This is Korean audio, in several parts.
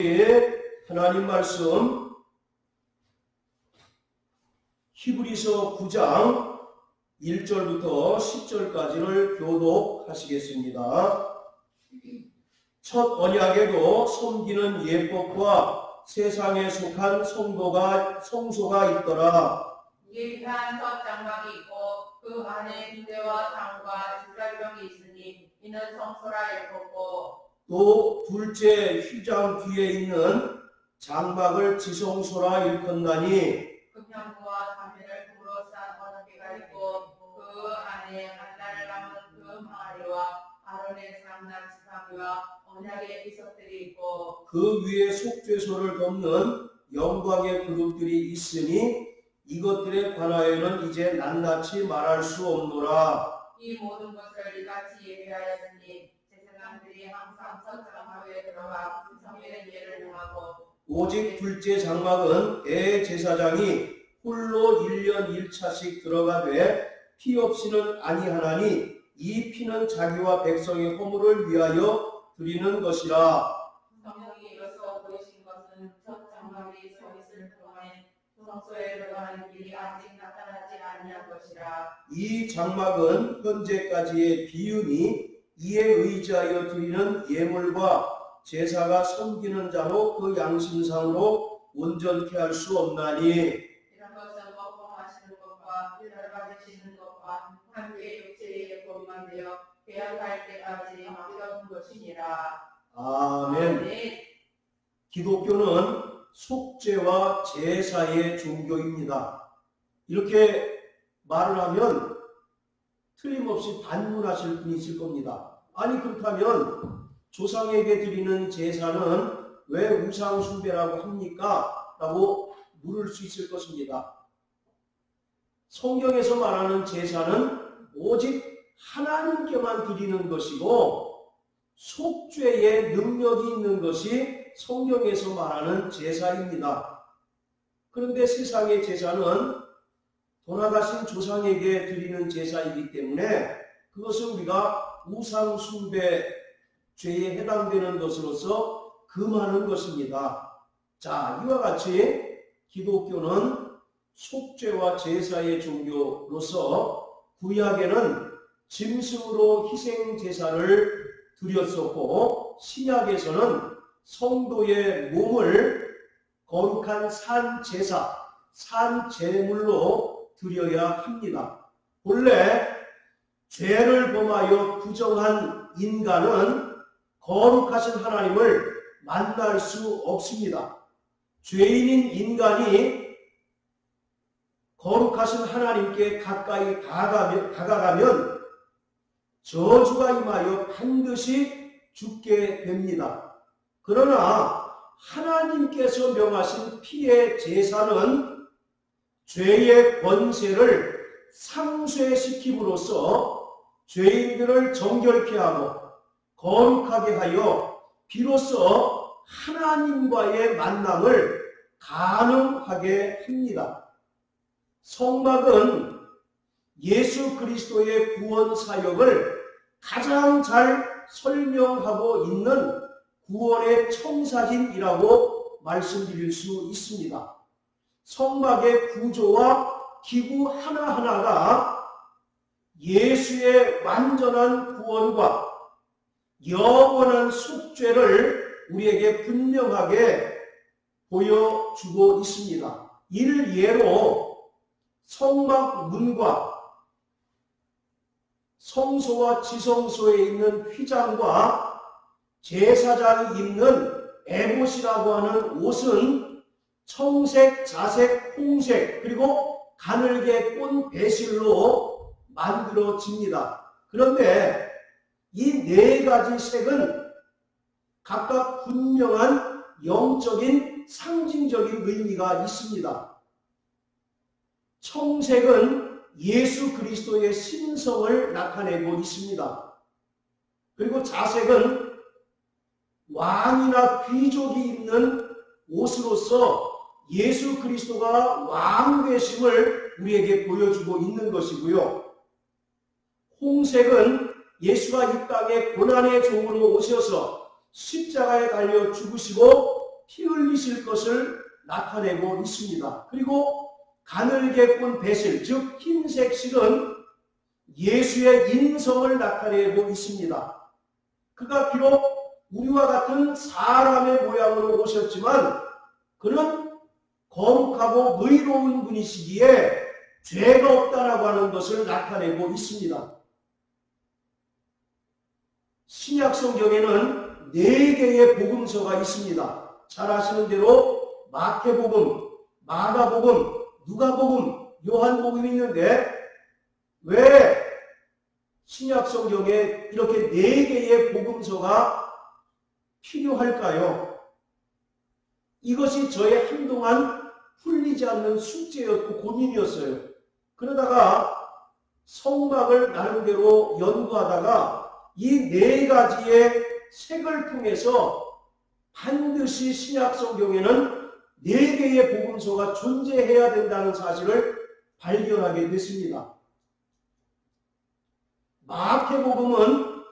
하나님 말씀 히브리서 9장 1절부터 10절까지를 교독하시겠습니다. 첫 언약에도 섬기는 예법과 세상에 속한 성소가 있더라. 이에 위한 첫 장막이 있고 그 안에 두대와 상과 주갈병이 있으니 이는 성소라 예법고, 또 둘째 휘장 뒤에 있는 장막을 지성소라 일컫나니 그 평구와 담배를 금으로 싼 언어궤가 있고 그 안에 한 달 남은 그 항아리와 아론의 상난 지팡이와 언약의 비석들이 있고, 그 위에 속죄소를 덮는 영광의 그룹들이 있으니 이것들에 관하여는 이제 낱낱이 말할 수 없노라. 이 모든 것을 이같이 예배하였으니 제사장들이 항상 첫 장막에 들어가 성전의 예를 행하고, 오직 둘째 장막은 대제사장이 홀로 1년 1차씩 들어가되 피 없이는 아니하나니 이 피는 자기와 백성의 허물을 위하여 드리는 것이라. 성령이 이로써 보이신 것은 첫 장막이 서 있을 동안에 성소에 들어가는 길이 아직 나타나지 아니한 것이라. 이 장막은 현재까지의 비유니 이에 의지하여 드리는 예물과 제사가 섬기는 자로 그 양심상으로 온전케 할 수 없나니 이런 것은 먹고 마시는 것과 휘를 받으시는 것과 함께 육체의 예법만 되어 계약할 때까지 맡겨둔 것이니라. 아멘. 아멘. 기독교는 속죄와 제사의 종교입니다. 이렇게 말을 하면 틀림없이 반문하실 분이 있을 겁니다. 아니 그렇다면 조상에게 드리는 제사는 왜 우상 숭배라고 합니까? 라고 물을 수 있을 것입니다. 성경에서 말하는 제사는 오직 하나님께만 드리는 것이고 속죄의 능력이 있는 것이 성경에서 말하는 제사입니다. 그런데 세상의 제사는 돌아가신 조상에게 드리는 제사이기 때문에 그것을 우리가 우상 숭배 죄에 해당되는 것으로서 금하는 것입니다. 자, 이와 같이 기독교는 속죄와 제사의 종교로서 구약에는 짐승으로 희생 제사를 드렸었고 신약에서는 성도의 몸을 거룩한 산 제사, 산 제물로 드려야 합니다. 본래 죄를 범하여 부정한 인간은 거룩하신 하나님을 만날 수 없습니다. 죄인인 인간이 거룩하신 하나님께 가까이 다가가면 저주가 임하여 반드시 죽게 됩니다. 그러나 하나님께서 명하신 피의 제사는 죄의 권세를 상쇄시킴으로써 죄인들을 정결케 하고 거룩하게 하여 비로소 하나님과의 만남을 가능하게 합니다. 성막은 예수 그리스도의 구원 사역을 가장 잘 설명하고 있는 구원의 청사진이라고 말씀드릴 수 있습니다. 성막의 구조와 기구 하나하나가 예수의 완전한 구원과 영원한 속죄를 우리에게 분명하게 보여주고 있습니다. 이를 예로 성막 문과 성소와 지성소에 있는 휘장과 제사장이 입는 에봇이라고 하는 옷은 청색, 자색, 홍색 그리고 가늘게 꼰 배실로 만들어집니다. 그런데 이 네 가지 색은 각각 분명한 영적인 상징적인 의미가 있습니다. 청색은 예수 그리스도의 신성을 나타내고 있습니다. 그리고 자색은 왕이나 귀족이 입는 옷으로서 예수 그리스도가 왕 되심을 우리에게 보여주고 있는 것이고요. 홍색은 예수가 이 땅에 고난의 종으로 오셔서 십자가에 달려 죽으시고 피 흘리실 것을 나타내고 있습니다. 그리고 가늘게 꼰 배실, 즉 흰색 실은 예수의 인성을 나타내고 있습니다. 그가 비록 우리와 같은 사람의 모양으로 오셨지만 그는 거룩하고 의로운 분이시기에 죄가 없다라고 하는 것을 나타내고 있습니다. 신약 성경에는 4개의 복음서가 있습니다. 잘 아시는 대로 마태복음, 마가복음, 누가복음, 요한복음이 있는데 왜 신약 성경에 이렇게 4개의 복음서가 필요할까요? 이것이 저의 한동안 풀리지 않는 숙제였고 고민이었어요. 그러다가 성막을 나름대로 연구하다가 이 4가지의 책을 통해서 반드시 신약 성경에는 4개의 복음서가 존재해야 된다는 사실을 발견하게 됐습니다. 마태복음은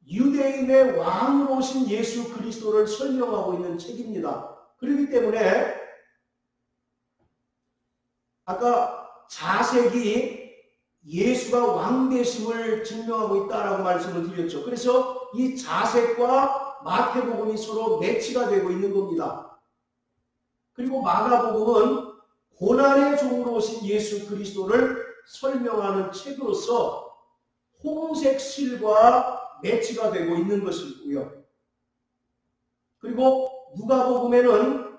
유대인의 왕으로 오신 예수 그리스도를 설명하고 있는 책입니다. 그렇기 때문에 아까 자색이 예수가 왕되심을 증명하고 있다라고 말씀을 드렸죠. 그래서 이 자색과 마태복음이 서로 매치가 되고 있는 겁니다. 그리고 마가복음은 고난의 종으로 오신 예수 그리스도를 설명하는 책으로서 홍색 실과 매치가 되고 있는 것이고요. 그리고 누가복음에는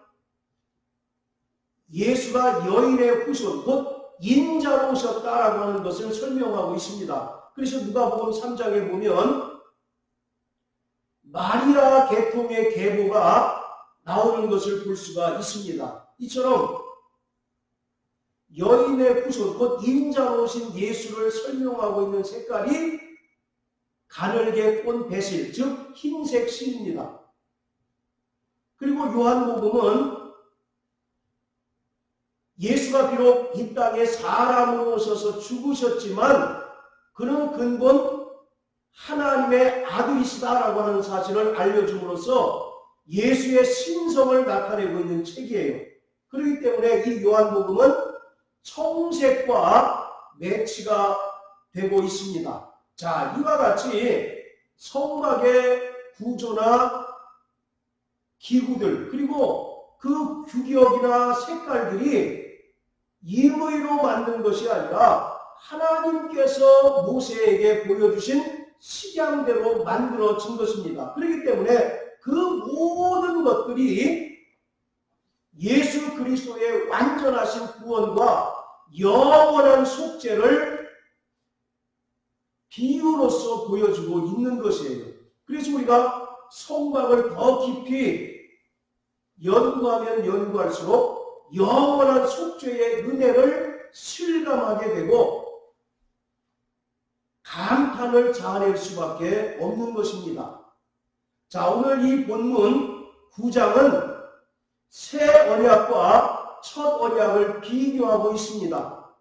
예수가 여인의 후손, 곧 인자로 오셨다라고 하는 것을 설명하고 있습니다. 그래서 누가복음 3장에 보면 마리아 계통의 계보가 나오는 것을 볼 수가 있습니다. 이처럼 여인의 후손, 곧 인자로 오신 예수를 설명하고 있는 색깔이 가늘게 꼰 배실, 즉 흰색 실입니다. 그리고 요한복음은 예수가 비록 이 땅에 사람으로 오셔서 죽으셨지만 그는 근본 하나님의 아들이시다라고 하는 사실을 알려줌으로써 예수의 신성을 나타내고 있는 책이에요. 그렇기 때문에 이 요한복음은 청색과 매치가 되고 있습니다. 자, 이와 같이 성막의 구조나 기구들 그리고 그 규격이나 색깔들이 임의로 만든 것이 아니라 하나님께서 모세에게 보여주신 식양대로 만들어진 것입니다. 그렇기 때문에 그 모든 것들이 예수 그리스도의 완전하신 구원과 영원한 속죄를 비유로서 보여주고 있는 것이에요. 그래서 우리가 성막을 더 깊이 연구하면 연구할수록 영원한 속죄의 은혜를 실감하게 되고 감탄을 자아낼 수밖에 없는 것입니다. 자, 오늘 이 본문 9장은 새 언약과 첫 언약을 비교하고 있습니다.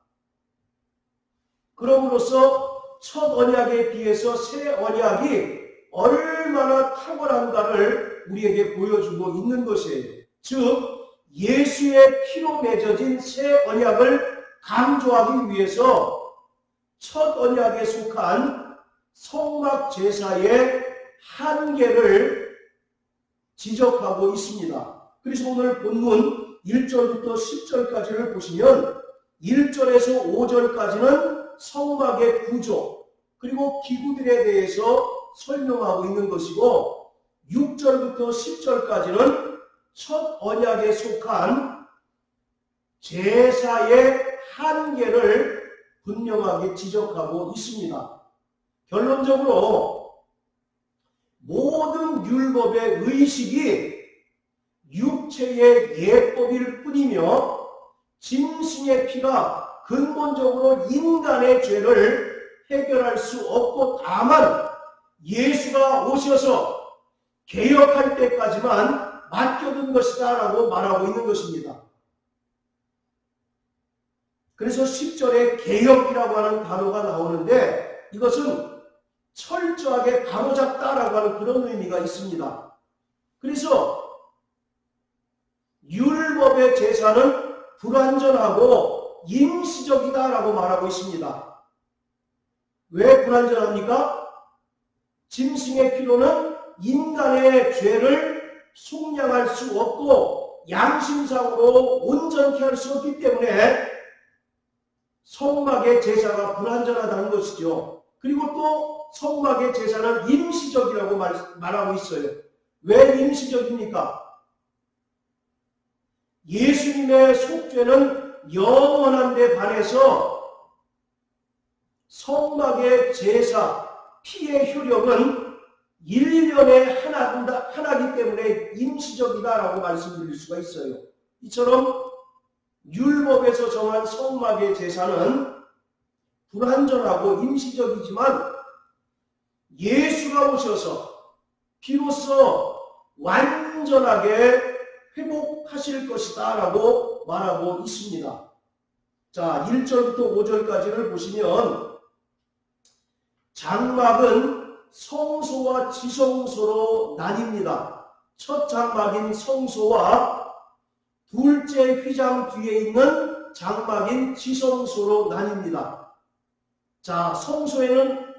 그럼으로써 첫 언약에 비해서 새 언약이 얼마나 탁월한가를 우리에게 보여주고 있는 것이에요. 즉 예수의 피로 맺어진 새 언약을 강조하기 위해서 첫 언약에 속한 성막 제사의 한계를 지적하고 있습니다. 그래서 오늘 본문 1절부터 10절까지를 보시면 1절에서 5절까지는 성막의 구조 그리고 기구들에 대해서 설명하고 있는 것이고 6절부터 10절까지는 첫 언약에 속한 제사의 한계를 분명하게 지적하고 있습니다. 결론적으로 모든 율법의 의식이 육체의 예법일 뿐이며 짐승의 피가 근본적으로 인간의 죄를 해결할 수 없고 다만 예수가 오셔서 개혁할 때까지만 맡겨둔 것이다 라고 말하고 있는 것입니다. 그래서 10절에 개혁이라고 하는 단어가 나오는데 이것은 철저하게 바로잡다라고 하는 그런 의미가 있습니다. 그래서 율법의 제사는 불완전하고 임시적이다라고 말하고 있습니다. 왜 불완전합니까? 짐승의 피로는 인간의 죄를 속량할 수 없고 양심상으로 온전케 할 수 없기 때문에 성막의 제사가 불완전하다는 것이죠. 그리고 또 성막의 제사는 임시적이라고 말하고 있어요. 왜 임시적입니까? 예수님의 속죄는 영원한 데 반해서 성막의 제사, 피의 효력은 1년에 하나이기 때문에 임시적이다라고 말씀드릴 수가 있어요. 이처럼 율법에서 정한 성막의 제사는 불완전하고 임시적이지만 예수가 오셔서 비로소 완전하게 회복하실 것이다 라고 말하고 있습니다. 자, 1절부터 5절까지를 보시면 장막은 성소와 지성소로 나뉩니다. 첫 장막인 성소와 둘째 휘장 뒤에 있는 장막인 지성소로 나뉩니다. 자, 성소에는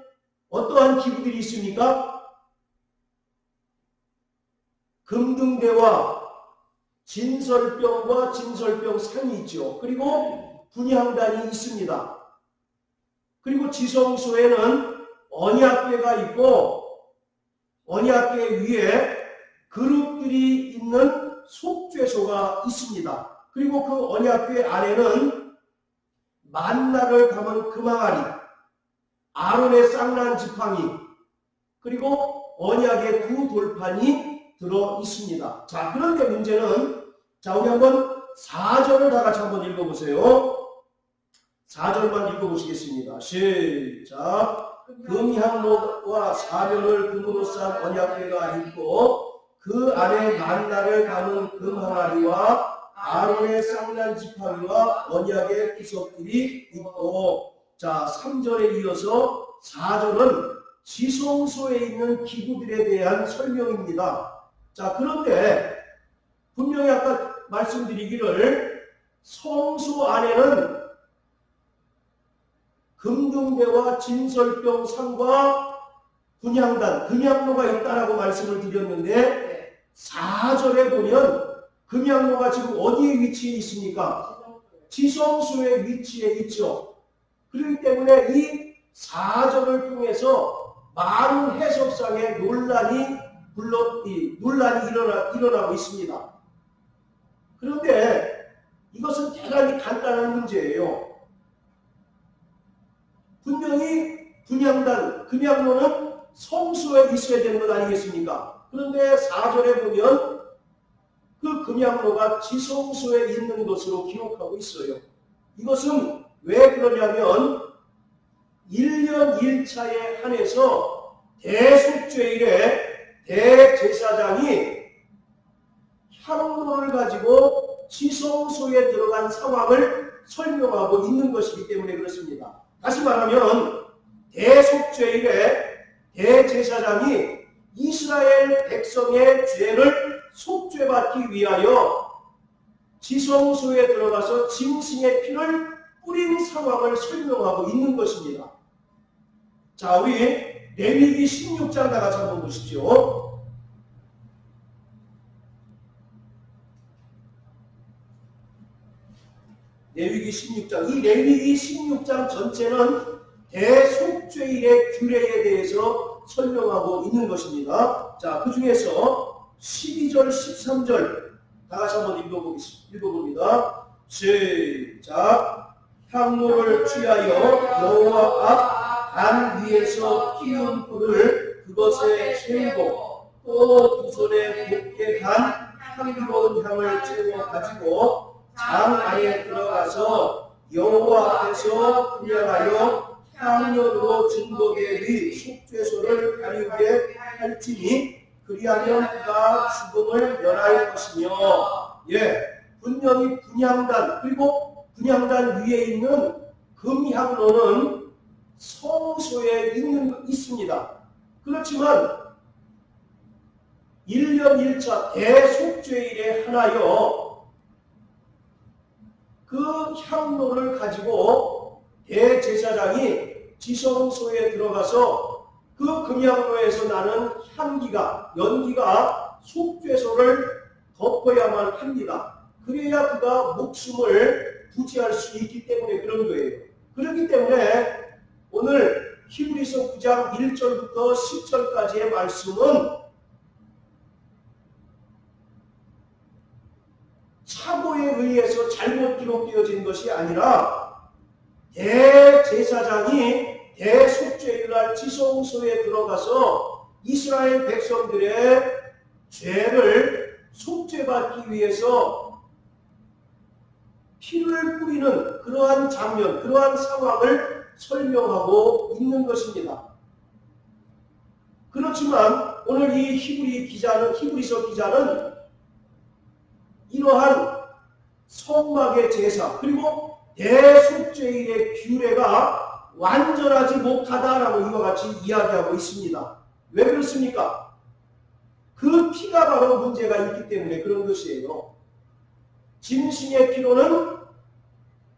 어떠한 기구들이 있습니까? 금등대와 진설병과 진설병 상이 있죠. 그리고 분향단이 있습니다. 그리고 지성소에는 언약궤가 있고 언약궤 위에 그룹들이 있는 속죄소가 있습니다. 그리고 그 언약궤 안에는 만나를 담은 금항아리, 아론의 쌍난 지팡이, 그리고 언약의 두 돌판이 들어 있습니다. 자, 그런데 문제는, 자, 우리 한번 4절을 다 같이 한번 읽어보세요. 4절만 읽어보시겠습니다. 시작. 금향로와 사면을 금으로 싼 언약궤가 있고 그 안에 만나를 담은 금항아리와 아론의 쌍난 지팡이와 언약의 구석들이 있고, 자, 3절에 이어서 4절은 지성소에 있는 기구들에 대한 설명입니다. 자, 그런데 분명히 아까 말씀드리기를 성소 안에는 금등대와 진설병 상과 분향단, 금향로가 있다라고 말씀을 드렸는데 4절에 보면 금향로가 지금 어디에 위치해 있습니까? 지성소에 위치해 있죠. 그렇기 때문에 이 4절을 통해서 많은 해석상의 논란이 일어나고 있습니다. 그런데 이것은 대단히 간단한 문제예요. 분명히 분향단, 금향로는 성소에 있어야 되는 것 아니겠습니까? 그런데 4절에 보면 그 금향로가 지성소에 있는 것으로 기록하고 있어요. 이것은 왜 그러냐면 1년 1차에 한해서 대속죄일에 대제사장이 향로를 가지고 지성소에 들어간 상황을 설명하고 있는 것이기 때문에 그렇습니다. 다시 말하면 대속죄일에 대제사장이 이스라엘 백성의 죄를 속죄받기 위하여 지성소에 들어가서 짐승의 피를 뿌린 상황을 설명하고 있는 것입니다. 자, 우리 레위기 16장 다 같이 한번 보십시오. 레위기 16장. 이 레위기 16장 전체는 대속죄일의 규례에 대해서 설명하고 있는 것입니다. 자, 그 중에서 12절, 13절 다 같이 한번 읽어봅니다. 시작. 향로를 취하여 여호와 앞 단 위에서 피운 불을 그것에 채우고 또 두 손에 곱게 간 향기로운 향을 채워 가지고 장 안에 들어가서 여호와 앞에서 분향하여 향료로 증거계 위 속죄소를 가리우게 할지니 그리하면 그가 죽음을 면할 것이며, 예, 분명히 분향단, 그리고 분향단 위에 있는 금향로는 성소에 있습니다. 그렇지만 1년 1차 대속죄일에 한하여 그 향로를 가지고 대제사장이 지성소에 들어가서 그 금향로에서 나는 향기가, 연기가 속죄소를 덮어야만 합니다. 그래야 그가 목숨을 부지할 수 있기 때문에 그런 거예요. 그렇기 때문에 오늘 히브리서 9장 1절부터 10절까지의 말씀은 착오에 의해서 잘못 기록되어진 것이 아니라 대제사장이 대속죄일날 지성소에 들어가서 이스라엘 백성들의 죄를 속죄받기 위해서 피를 뿌리는 그러한 장면, 그러한 상황을 설명하고 있는 것입니다. 그렇지만 오늘 이 히브리서 기자는 이러한 성막의 제사 그리고 대속죄일의 규례가 완전하지 못하다라고 이와 같이 이야기하고 있습니다. 왜 그렇습니까? 그 피가 바로 문제가 있기 때문에 그런 것이에요. 짐승의 피로는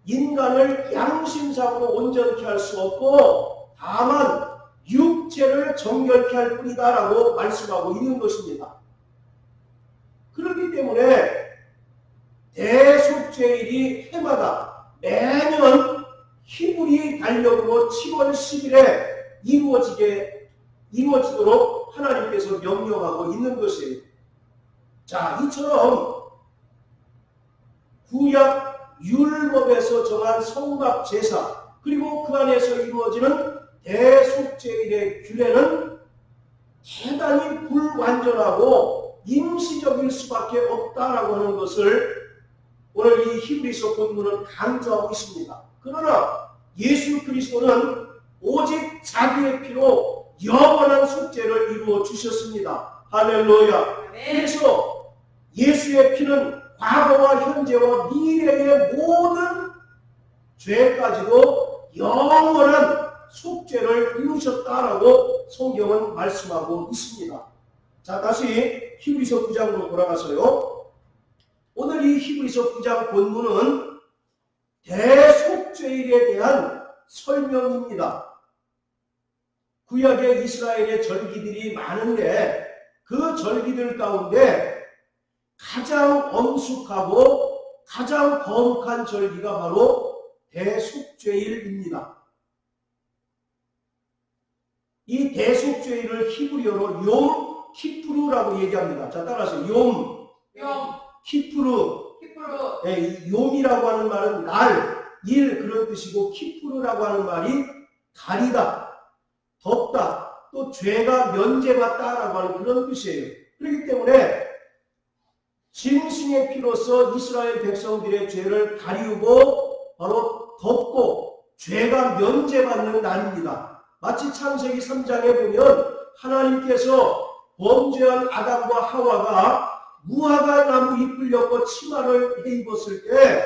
인간을 양심상으로 온전케 할 수 없고 다만 육체를 정결케 할 뿐이다라고 말씀하고 있는 것입니다. 그렇기 때문에 대속죄일이 해마다 매년 히브리 달력으로 7월 10일에 이루어지도록 하나님께서 명령하고 있는 것이에요. 자, 이처럼 구약 율법에서 정한 성막 제사 그리고 그 안에서 이루어지는 대속죄일의 규례는 대단히 불완전하고 임시적일 수밖에 없다라고 하는 것을 오늘 이 히브리서 본문은 강조하고 있습니다. 그러나 예수 그리스도는 오직 자기의 피로 영원한 속죄를 이루어 주셨습니다. 할렐루야. 그래서 예수의 피는 과거와 현재와 미래의 모든 죄까지도 영원한 속죄를 이루셨다라고 성경은 말씀하고 있습니다. 자, 다시 히브리서 9장으로 돌아가서요. 오늘 이 히브리서 9장 본문은 대속죄일에 대한 설명입니다. 구약의 이스라엘의 절기들이 많은데 그 절기들 가운데 가장 엄숙하고 가장 거룩한 절기가 바로 대속죄일입니다. 이 대속죄일을 히브리어로 욤 키푸르라고 얘기합니다. 자, 따라서 욤 키푸르. 이 욤이라고 하는 말은 날, 일 그런 뜻이고 키푸르라고 하는 말이 가리다, 덮다, 또 죄가 면제받다라고 하는 그런 뜻이에요. 그렇기 때문에 짐승의 피로서 이스라엘 백성들의 죄를 가리우고 바로 덮고 죄가 면제받는 날입니다. 마치 창세기 3장에 보면 하나님께서 범죄한 아담과 하와가 무화과 나무 잎을 엮어 치마를 해 입었을 때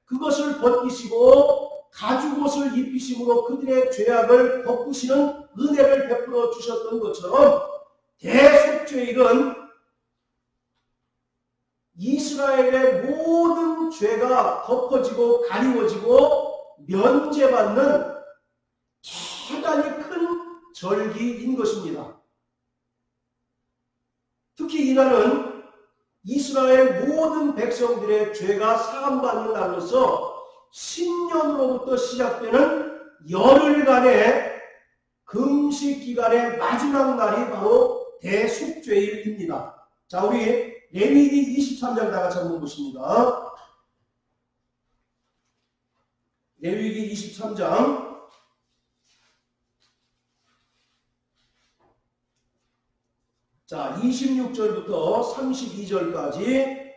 그것을 벗기시고 가죽옷을 입히심으로 그들의 죄악을 덮으시는 은혜를 베풀어 주셨던 것처럼 대속죄일은 이스라엘의 모든 죄가 덮어지고 가리워지고 면제받는 대단히 큰 절기인 것입니다. 특히 이날은 이스라엘 모든 백성들의 죄가 사함받는 날로서 신년으로부터 시작되는 열흘간의 금식 기간의 마지막 날이 바로 대속죄일입니다. 자, 우리 레위기 23장 다 같이 한번 보십니다. 레위기 23장 자, 26절부터 32절까지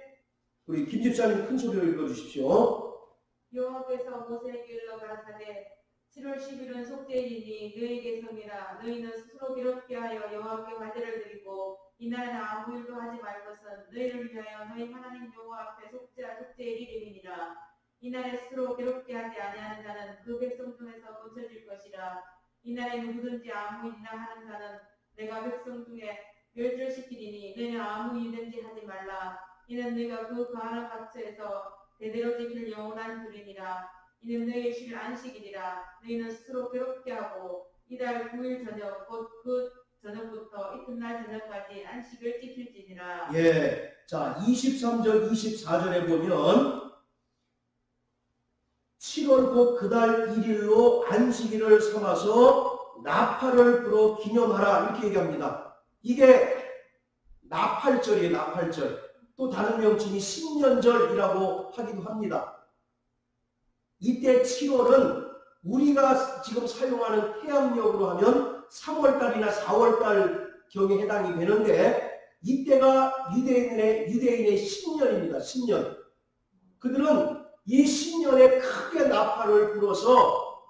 우리 김 집사님 큰 소리로 읽어주십시오. 여호와께서 모세에게 일러 가라사대 7월 10일은 속죄일이니 너희에게 성이라. 너희는 스스로 괴롭게 하여 여호와께 화제를 드리고 이날에는 아무 일도 하지 말 것은 너희를 위하여 너희 하나님 여호와 앞에 속죄할 속죄일이니라. 이날에 스스로 괴롭게 하지 아니하는 자는 그 백성 중에서 고쳐질 것이라. 이날에 누구든지 아무 일이나 하는 자는 내가 백성 중에 멸절시키리니 너희는 아무 일든지 하지 말라. 이는 너희가 그 거하는 각처에서 대대로 지킬 영원한 주리니라. 이는 너희의 실 안식이니라. 너희는 스스로 괴롭게 하고 이달 9일 저녁 곧 그 저녁부터 이튿날 저녁까지 안식을 지킬지니라. 예. 자, 23절, 24절에 보면 7월 곧 그달 1일로 안식일을 삼아서 나팔을 불어 기념하라 이렇게 얘기합니다. 이게 나팔절이에요. 나팔절. 또 다른 명칭이 신년절이라고 하기도 합니다. 이때 7월은 우리가 지금 사용하는 태양력으로 하면 3월달이나 4월달 경에 해당이 되는데 이때가 유대인의 신년입니다. 신년. 그들은 이 신년에 크게 나팔을 불어서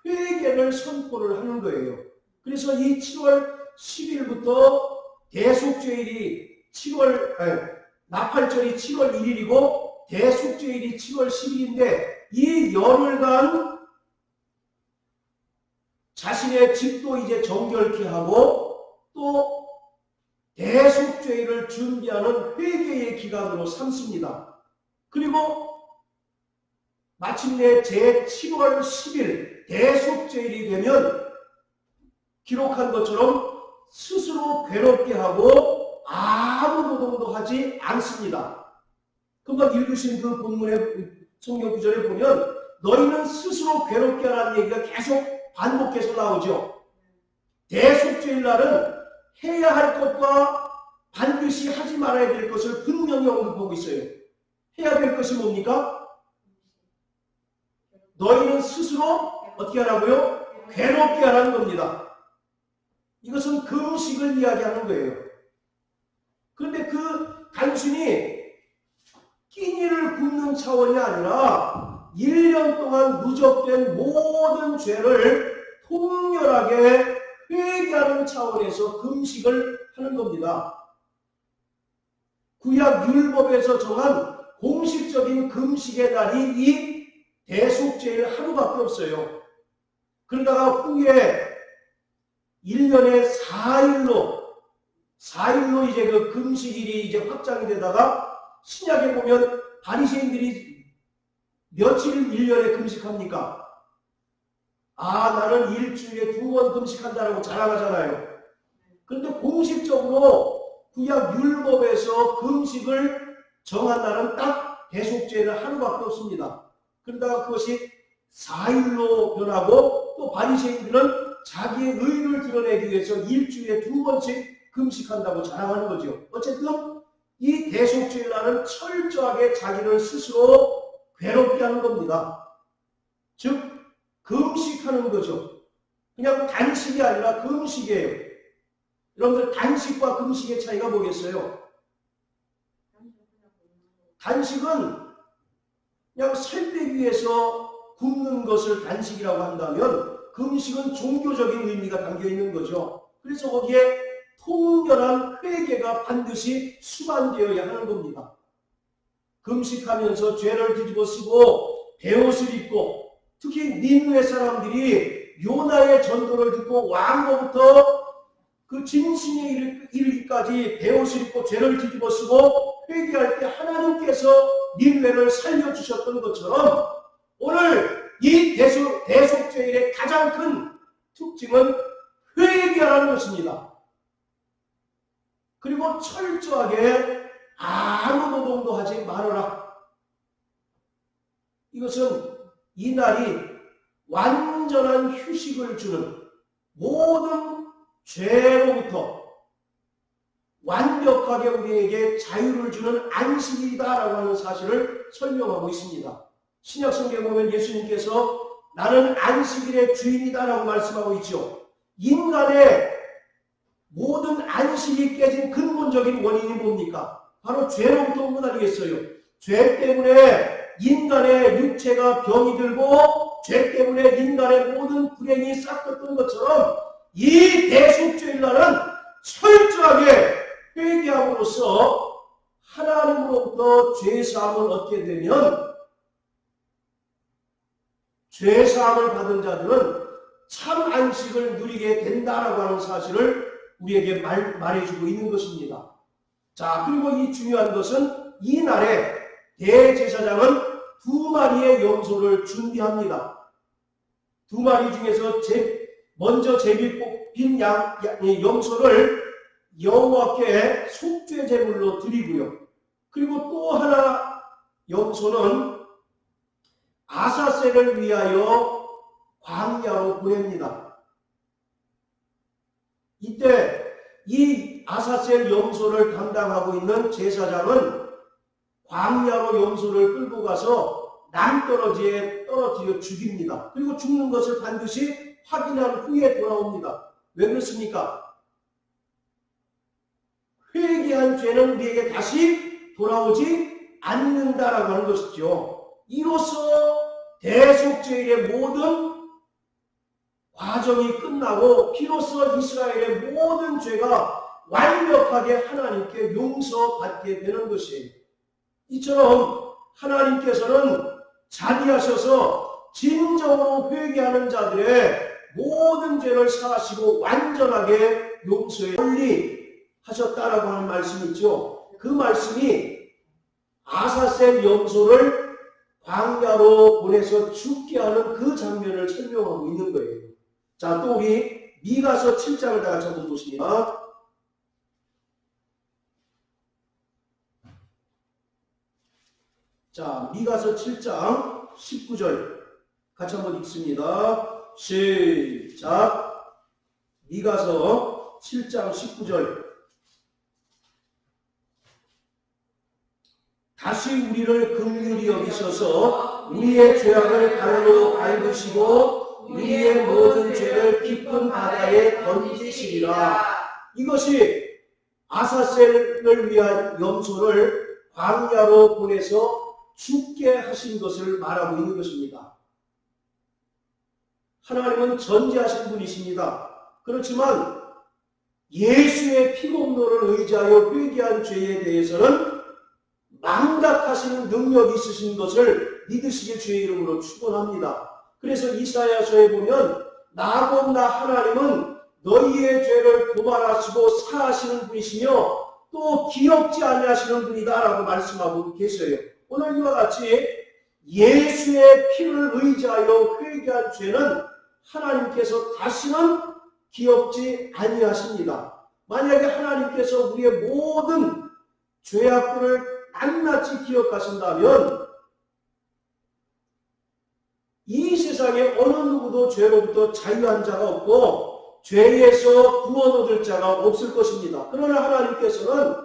회개를 선포를 하는 거예요. 그래서 이 7월 10일부터 대속죄일이 나팔절이 7월 1일이고 대속죄일이 7월 10일인데 이 열흘간 자신의 집도 이제 정결케 하고 또 대속죄일을 준비하는 회개의 기간으로 삼습니다. 그리고 마침내 제7월 10일 대속죄일이 되면 기록한 것처럼 스스로 괴롭게 하고 아무 노동도 하지 않습니다. 금방 읽으신 그 본문의 성경 구절에 보면 너희는 스스로 괴롭게 하라는 얘기가 계속 반복해서 나오죠. 대속죄일 날은 해야 할 것과 반드시 하지 말아야 될 것을 분명히 언급하고 있어요. 해야 될 것이 뭡니까? 너희는 스스로 어떻게 하라고요? 괴롭게 하라는 겁니다. 이것은 금식을 이야기하는 거예요. 그런데 그 단순히 끼니를 굶는 차원이 아니라 1년 동안 누적된 모든 죄를 통렬하게 회개하는 차원에서 금식을 하는 겁니다. 구약 율법에서 정한 공식적인 금식의 날이 이 대속죄일 하루밖에 없어요. 그러다가 후에 1년에 4일로 이제 그 금식일이 이제 확장이 되다가 신약에 보면 바리새인들이 며칠 1년에 금식합니까? 나는 일주일에 2번 금식한다라고 자랑하잖아요. 그런데 공식적으로 구약 율법에서 금식을 정한 날은 딱 대속죄일 하루밖에 없습니다. 그러다가 그것이 4일로 변하고 또 바리새인들은 자기의 의를 드러내기 위해서 일주일에 2번씩 금식한다고 자랑하는 거죠. 어쨌든 이 대속죄일 날은 철저하게 자기를 스스로 괴롭게 하는 겁니다. 즉 금식하는 거죠. 그냥 단식이 아니라 금식이에요. 여러분들 단식과 금식의 차이가 뭐겠어요? 단식은 그냥 살 빼기 위해서 굶는 것을 단식이라고 한다면 금식은 종교적인 의미가 담겨 있는 거죠. 그래서 거기에 통렬한 회개가 반드시 수반되어야 하는 겁니다. 금식하면서 죄를 뒤집어 쓰고 베옷을 입고 특히 니느웨 사람들이 요나의 전도를 듣고 왕로부터 그 진신에 이르기까지 베옷을 입고 죄를 뒤집어 쓰고 회개할 때 하나님께서 니느웨를 살려주셨던 것처럼 오늘 이 대속죄일의 가장 큰 특징은 회개하라는 것입니다. 그리고 철저하게 아무 노동도 하지 말아라. 이것은 이 날이 완전한 휴식을 주는 모든 죄로부터 완벽하게 우리에게 자유를 주는 안식이다라고 하는 사실을 설명하고 있습니다. 신약 성경에 보면 예수님께서 나는 안식일의 주인이다라고 말씀하고 있죠. 인간의 모든 안식이 깨진 근본적인 원인이 뭡니까? 바로 죄로부터 온 것 아니겠어요? 죄 때문에 인간의 육체가 병이 들고 죄 때문에 인간의 모든 불행이 싹텄던 것처럼 이 대속죄일 날은 철저하게 회개함으로써 하나님으로부터 죄사함을 얻게 되면 죄사함을 받은 자들은 참 안식을 누리게 된다라고 하는 사실을 우리에게 말해주고 있는 것입니다. 자, 그리고 이 중요한 것은 이 날에 대제사장은 두 마리의 염소를 준비합니다. 두 마리 중에서 먼저 제비 뽑힌 염소를 여호와께 속죄 제물로 드리고요. 그리고 또 하나 염소는 아사셀을 위하여 광야로 보냅니다. 이때 이 아사셀 염소를 담당하고 있는 제사장은 광야로 염소를 끌고 가서 남떨어지에 떨어뜨려 죽입니다. 그리고 죽는 것을 반드시 확인한 후에 돌아옵니다. 왜 그렇습니까? 회개한 죄는 우리에게 다시 돌아오지 않는다라고 하는 것이죠. 이로써 대속죄일의 모든 과정이 끝나고 비로소 이스라엘의 모든 죄가 완벽하게 하나님께 용서받게 되는 것이에요. 이처럼 하나님께서는 자비하셔서 진정으로 회개하는 자들의 모든 죄를 사하시고 완전하게 용서해 하셨다라고 하는 말씀이 있죠. 그 말씀이 아사셀 염소를 광야로 보내서 죽게 하는 그 장면을 설명하고 있는 거예요. 자, 또 우리 미가서 7장을 다 같이 한번 보십니다. 자, 미가서 7장 19절 같이 한번 읽습니다. 시작. 미가서 7장 19절. 다시 우리를 긍휼히 여기셔서 우리의 죄악을 발로 밟으시고 우리의 모든 죄를 깊은 바다에 던지시리라. 이것이 아사셀을 위한 염소를 광야로 보내서 죽게 하신 것을 말하고 있는 것입니다. 하나님은 전지하신 분이십니다. 그렇지만 예수의 피공로를 의지하여 회개한 죄에 대해서는 망각하시는 능력이 있으신 것을 믿으시길 주의 이름으로 축원합니다. 그래서 이사야서에 보면 나곧 하나님은 너희의 죄를 고발하시고 사하시는 분이시며 또 기억지 아니하시는 분이다 라고 말씀하고 계셔요. 오늘 이와 같이 예수의 피를 의지하여 회개한 죄는 하나님께서 다시는 기억지 아니하십니다. 만약에 하나님께서 우리의 모든 죄악들을 낱낱이 기억하신다면 이 세상에 어느 누구도 죄로부터 자유한 자가 없고 죄에서 구원 얻을 자가 없을 것입니다. 그러나 하나님께서는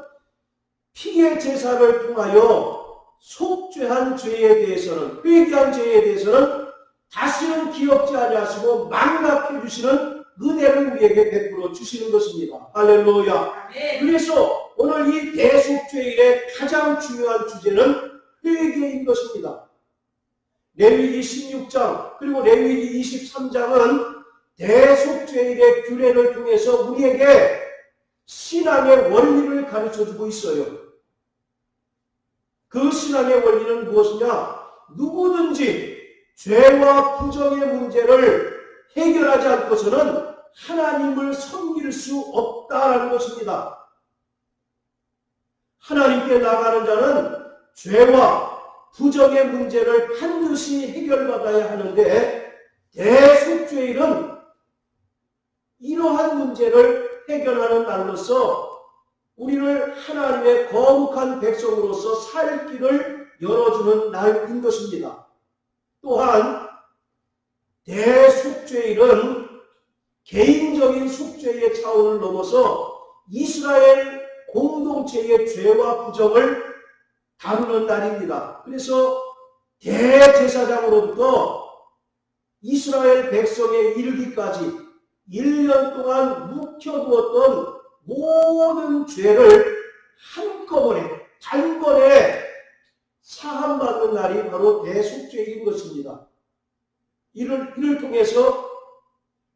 피의 제사를 통하여 속죄한 죄에 대해서는, 회개한 죄에 대해서는 다시는 기억지 아니하시고 망각해 주시는 은혜를 우리에게 베풀어 주시는 것입니다. 할렐루야. 그래서 오늘 이 대속죄일의 가장 중요한 주제는 회개인 것입니다. 레위기 16장 그리고 레위기 23장은 대속죄일의 규례를 통해서 우리에게 신앙의 원리를 가르쳐주고 있어요. 그 신앙의 원리는 무엇이냐? 누구든지 죄와 부정의 문제를 해결하지 않고서는 하나님을 섬길 수 없다라는 것입니다. 하나님께 나가는 자는 죄와 부정의 문제를 반드시 해결받아야 하는데 대속죄일은 이러한 문제를 해결하는 날로서 우리를 하나님의 거룩한 백성으로서 살 길을 열어주는 날인 것입니다. 또한 대속죄일은 개인적인 속죄의 차원을 넘어서 이스라엘 공동체의 죄와 부정을 다루는 날입니다. 그래서 대제사장으로부터 이스라엘 백성에 이르기까지 1년 동안 묵혀두었던 모든 죄를 한꺼번에 단번에 사함받는 날이 바로 대속죄인 것입니다. 이를 통해서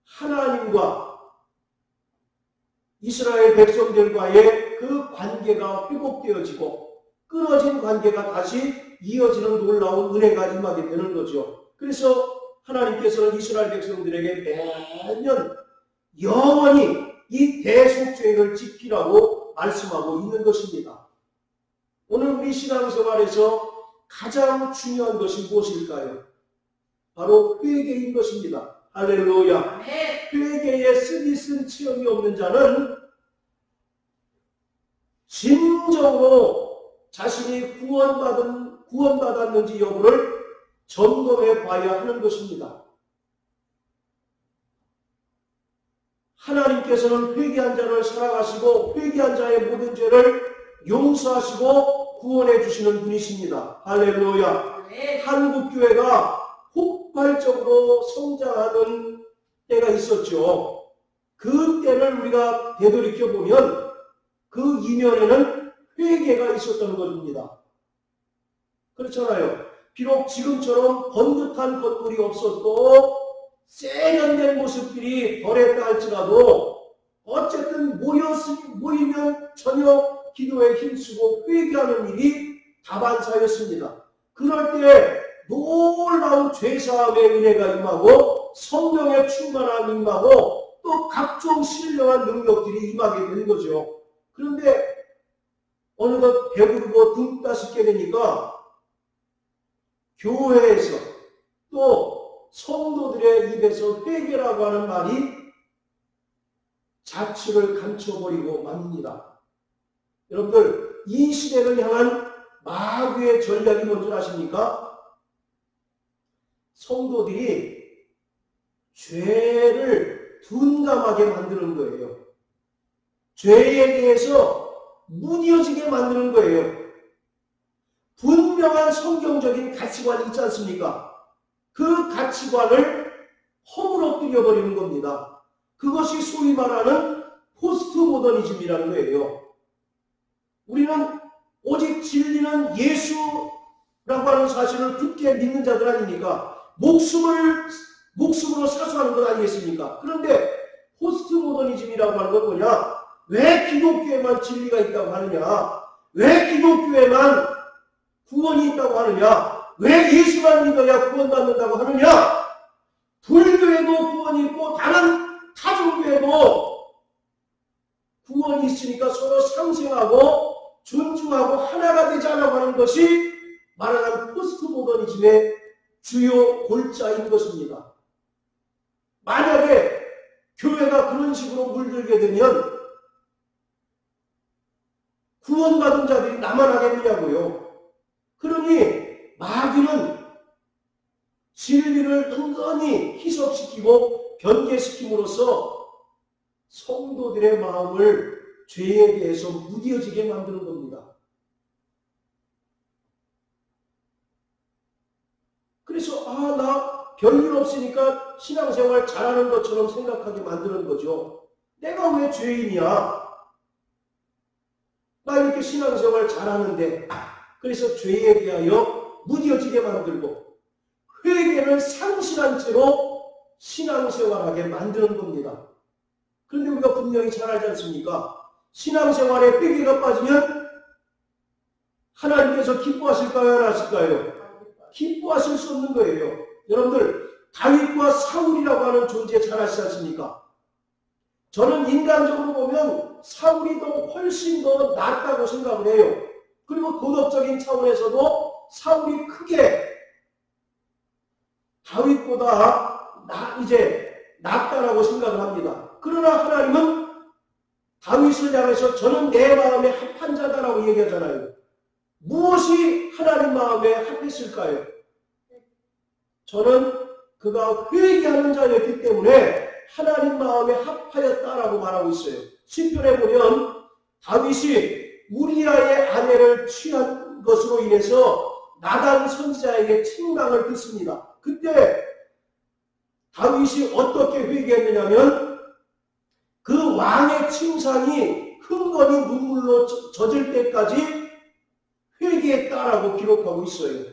하나님과 이스라엘 백성들과의 그 관계가 회복되어지고 끊어진 관계가 다시 이어지는 놀라운 은혜가 임하게 되는 거죠. 그래서 하나님께서는 이스라엘 백성들에게 매년 영원히 이 대속죄를 지키라고 말씀하고 있는 것입니다. 오늘 우리 신앙생활에서 가장 중요한 것이 무엇일까요? 바로 회개인 것입니다. 할렐루야. 회개에 쓰디 쓴 체험이 없는 자는 진정으로 자신이 구원받았는지 여부를 점검해 봐야 하는 것입니다. 하나님께서는 회개한 자를 사랑하시고 회개한 자의 모든 죄를 용서하시고 구원해 주시는 분이십니다. 할렐루야. 한국교회가 폭발적으로 성장하는 때가 있었죠. 그 때를 우리가 되돌이켜 보면 그 이면에는 회개가 있었던 것입니다. 그렇잖아요. 비록 지금처럼 번듯한 것들이 없어도 세련된 모습들이 덜했다 할지라도 어쨌든 모이면 저녁 기도에 힘쓰고 회개하는 일이 다반사였습니다. 그럴 때 놀라운 죄사함의 은혜가 임하고 성령의 충만함이 임하고 또 각종 신령한 능력들이 임하게 되는 거죠. 그런데 어느덧 배부르고 등 따숩게 되니까 교회에서 또 성도들의 입에서 회개라고 하는 말이 자취를 감춰버리고 맙니다. 여러분들, 이 시대를 향한 마귀의 전략이 뭔지 아십니까? 성도들이 죄를 둔감하게 만드는 거예요. 죄에 대해서 무뎌지게 만드는 거예요. 분명한 성경적인 가치관이 있지 않습니까? 그 가치관을 허물어뜨려 버리는 겁니다. 그것이 소위 말하는 포스트 모더니즘이라는 거예요. 우리는 오직 진리는 예수라고 하는 사실을 굳게 믿는 자들 아닙니까? 목숨으로 사수하는 것 아니겠습니까? 그런데 포스트 모더니즘이라고 하는 건 뭐냐? 왜 기독교에만 진리가 있다고 하느냐? 왜 기독교에만 구원이 있다고 하느냐? 왜 예수만 믿어야 구원받는다고 하느냐? 불교에도 구원이 있고 다른 타종교에도 구원이 있으니까 서로 상생하고 존중하고 하나가 되자라고 하는 것이 말하는 포스트 모더니즘의 주요 골자인 것입니다. 만약에 교회가 그런 식으로 물들게 되면 구원받은 자들이 나만 하겠느냐고요. 그러니 마귀는 진리를 은근히 희석시키고 변개시킴으로써 성도들의 마음을 죄에 대해서 무뎌지게 만드는 겁니다. 그래서 나 별일 없으니까 신앙생활 잘하는 것처럼 생각하게 만드는 거죠. 내가 왜 죄인이야? 나 이렇게 신앙생활 잘하는데 그래서 죄에 대하여 무뎌지게 만들고 회개를 상실한 채로 신앙생활하게 만드는 겁니다. 그런데 우리가 분명히 잘 알지 않습니까? 신앙생활에 회개가 빠지면 하나님께서 기뻐하실까요? 안 하실까요? 기뻐하실 수 없는 거예요. 여러분들, 다윗과 사울이라고 하는 존재 잘 아시지 않습니까? 저는 인간적으로 보면 사울이 훨씬 더 낫다고 생각을 해요. 그리고 도덕적인 차원에서도 사울이 크게 다윗보다 낫다라고 생각을 합니다. 그러나 하나님은 다윗을 향해서 저는 내 마음에 합한 자다라고 얘기하잖아요. 무엇이 하나님 마음에 합했을까요? 저는 그가 회개하는 자였기 때문에 하나님 마음에 합하였다라고 말하고 있어요. 시편에 보면 다윗이 우리아의 아내를 취한 것으로 인해서 나단 선지자에게 책망을 듣습니다. 그때 다윗이 어떻게 회개했느냐면 그 왕의 칭찬이 흥건히 눈물로 젖을 때까지 회개했다라고 기록하고 있어요.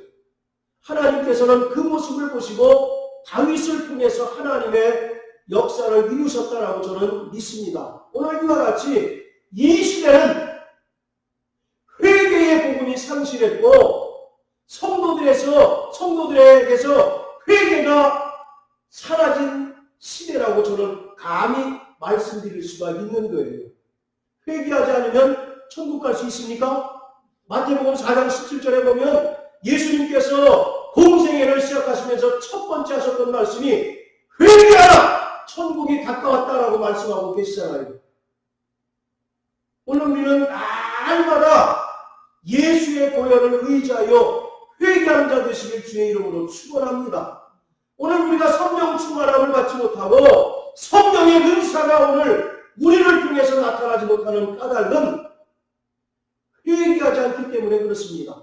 하나님께서는 그 모습을 보시고 다윗을 통해서 하나님의 역사를 이루셨다라고 저는 믿습니다. 오늘 이와 같이 이 시대는 회개의 복음이 상실했고 성도들에게서 회개가 사라진 시대라고 저는 감히 말씀드릴 수가 있는 거예요. 회개하지 않으면 천국 갈 수 있습니까? 마태복음 4장 17절에 보면 예수님께서 공생애를 시작하시면서 첫 번째 하셨던 말씀이 회개하라! 천국이 가까웠다라고 말씀하고 계시잖아요. 오늘 우리는 날마다 예수의 보혈을 의지하여 회개하는 자 되시길 주의 이름으로 축원합니다. 오늘 우리가 성령 충만함을 받지 못하고 성령의 은사가 오늘 우리를 통해서 나타나지 못하는 까닭은 회개하지 않기 때문에 그렇습니다.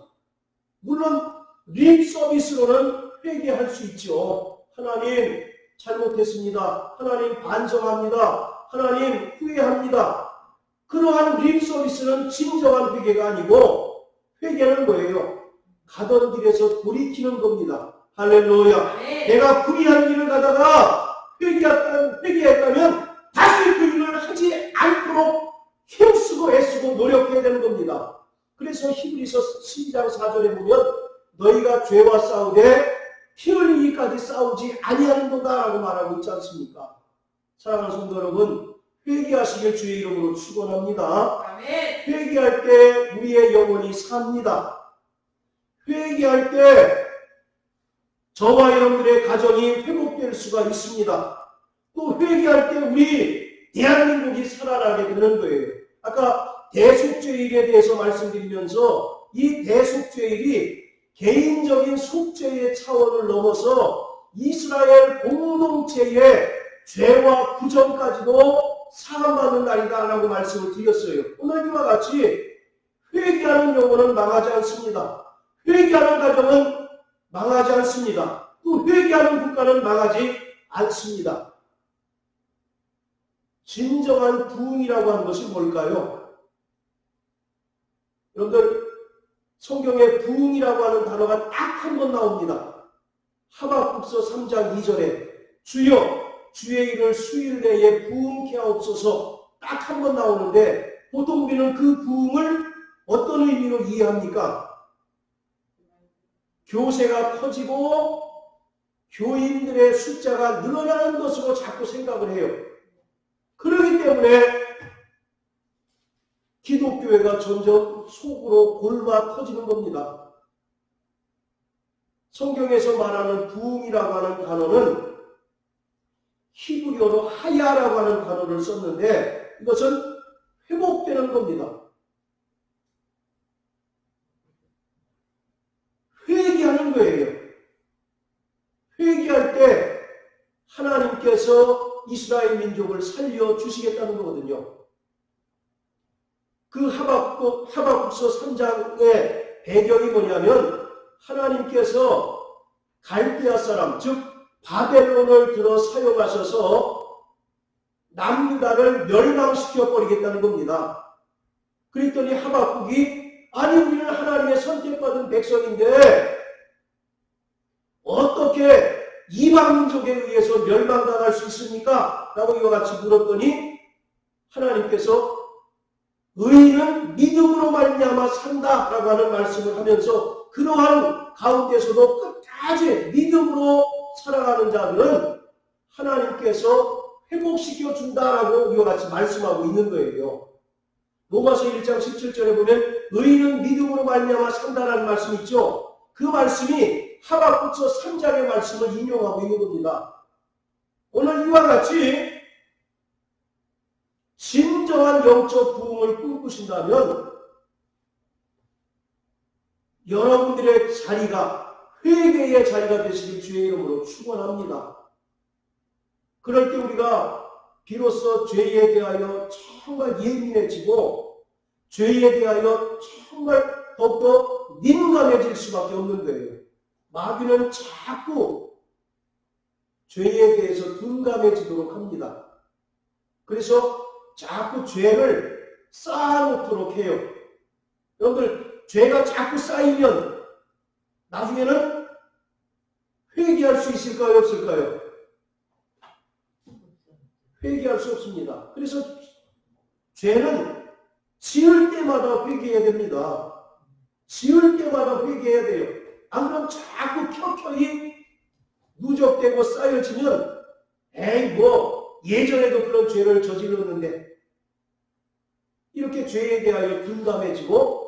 물론 립 서비스로는 회개할 수 있죠. 하나님 잘못했습니다. 하나님 반성합니다. 하나님 후회합니다. 그러한 립 서비스는 진정한 회개가 아니고 회개는 뭐예요? 가던 길에서 돌이키는 겁니다. 할렐루야. 네. 내가 불의한 길을 가다가 회개했다면 다시 그 일을 하지 않도록 힘쓰고 애쓰고 노력해야 되는 겁니다. 그래서 히브리서 12장 4절에 보면 너희가 죄와 싸우되 피 흘리기까지 싸우지 아니하는도다라고 말하고 있지 않습니까? 사랑하는 성도 여러분, 회개하시길 주의 이름으로 축원합니다. 아멘. 회개할 때 우리의 영혼이 삽니다. 회개할 때 저와 여러분들의 가정이 회복될 수가 있습니다. 또 회개할 때 우리 대한민국이 살아나게 되는 거예요. 아까 대속죄일에 대해서 말씀드리면서 이 대속죄일이 개인적인 속죄의 차원을 넘어서 이스라엘 공동체의 죄와 부정까지도 사함받는 날이다라고 말씀을 드렸어요. 오늘 이와 같이 회개하는 영혼은 망하지 않습니다. 회개하는 가정은 망하지 않습니다. 또 회개하는 국가는 망하지 않습니다. 진정한 부흥이라고 하는 것이 뭘까요? 여러분들 성경에 부흥이라고 하는 단어가 딱 한 번 나옵니다. 하박국서 3장 2절에 주여 주의 일을 수일 내에 부흥케 하옵소서 딱 한 번 나오는데 보통 우리는 그 부흥을 어떤 의미로 이해합니까? 교세가 커지고 교인들의 숫자가 늘어나는 것으로 자꾸 생각을 해요. 그렇기 때문에 기독교회가 점점 속으로 골마 터지는 겁니다. 성경에서 말하는 부흥이라고 하는 단어는 히브리어로 하야라고 하는 단어를 썼는데 이것은 회복되는 겁니다. 회개하는 거예요. 회개할 때 하나님께서 이스라엘 민족을 살려주시겠다는 거거든요. 그 하박국서 3장의 배경이 뭐냐면 하나님께서 갈대아 사람, 즉 바벨론을 들어 사용하셔서 남유다를 멸망시켜 버리겠다는 겁니다. 그랬더니 하박국이 아니 우리는 하나님의 선택받은 백성인데 어떻게 이방 민족에 의해서 멸망당할 수 있습니까? 라고 이와 같이 물었더니 하나님께서 의인은 믿음으로 말미암아 산다라고 하는 말씀을 하면서 그러한 가운데서도 끝까지 믿음으로 살아가는 자들은 하나님께서 회복시켜 준다라고 이와 같이 말씀하고 있는 거예요. 로마서 1장 17절에 보면 의인은 믿음으로 말미암아 산다라는 말씀이 있죠. 그 말씀이 하박국서 3장의 말씀을 인용하고 있는 겁니다. 오늘 이와 같이 진정한 영적 부흥을 꿈꾸신다면 여러분들의 자리가 회개의 자리가 되시길 주의 이름으로 축원합니다. 그럴 때 우리가 비로소 죄에 대하여 정말 예민해지고 죄에 대하여 정말 더욱더 민감해질 수밖에 없는 거예요. 마귀는 자꾸 죄에 대해서 둔감해지도록 합니다. 그래서 자꾸 죄를 쌓아놓도록 해요. 여러분들 죄가 자꾸 쌓이면 나중에는 회개할 수 있을까요? 없을까요? 회개할 수 없습니다. 그래서 죄는 지을 때마다 회개해야 됩니다. 지을 때마다 회개해야 돼요. 안 그러면 자꾸 켜켜이 누적되고 쌓여지면 에이 뭐 예전에도 그런 죄를 저질렀는데 이렇게 죄에 대하여 둔감해지고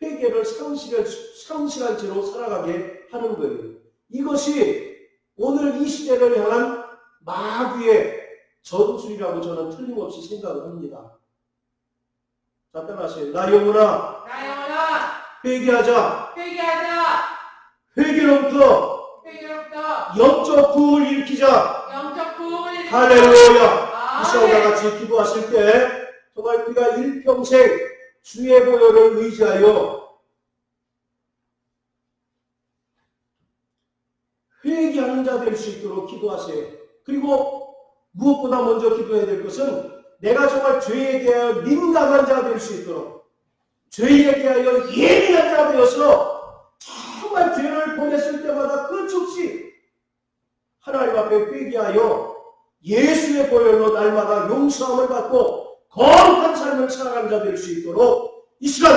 회개를 회개를 상실한 채로 살아가게 하는 거예요. 이것이 오늘 이 시대를 향한 마귀의 전술이라고 저는 틀림없이 생각을 합니다. 자, 따라하세요. 나 영혼아, 회개하자. 회개로부터 영적 부흥을 일으키자. 할렐루야. 이 시간 다 같이 기도하실 때 정말 우리가 일평생 주의 보혈을 의지하여 회개하는 자 될 수 있도록 기도하세요. 그리고 무엇보다 먼저 기도해야 될 것은 내가 정말 죄에 대하여 민감한 자 될 수 있도록, 죄에 대하여 예민한 자 되어서 정말 죄를 범했을 때마다 끝없이 하나님 앞에 회개하여 예수의 보혈로 날마다 용서함을 받고 거룩한 삶을 살아가는 자 될 수 있도록 이 시간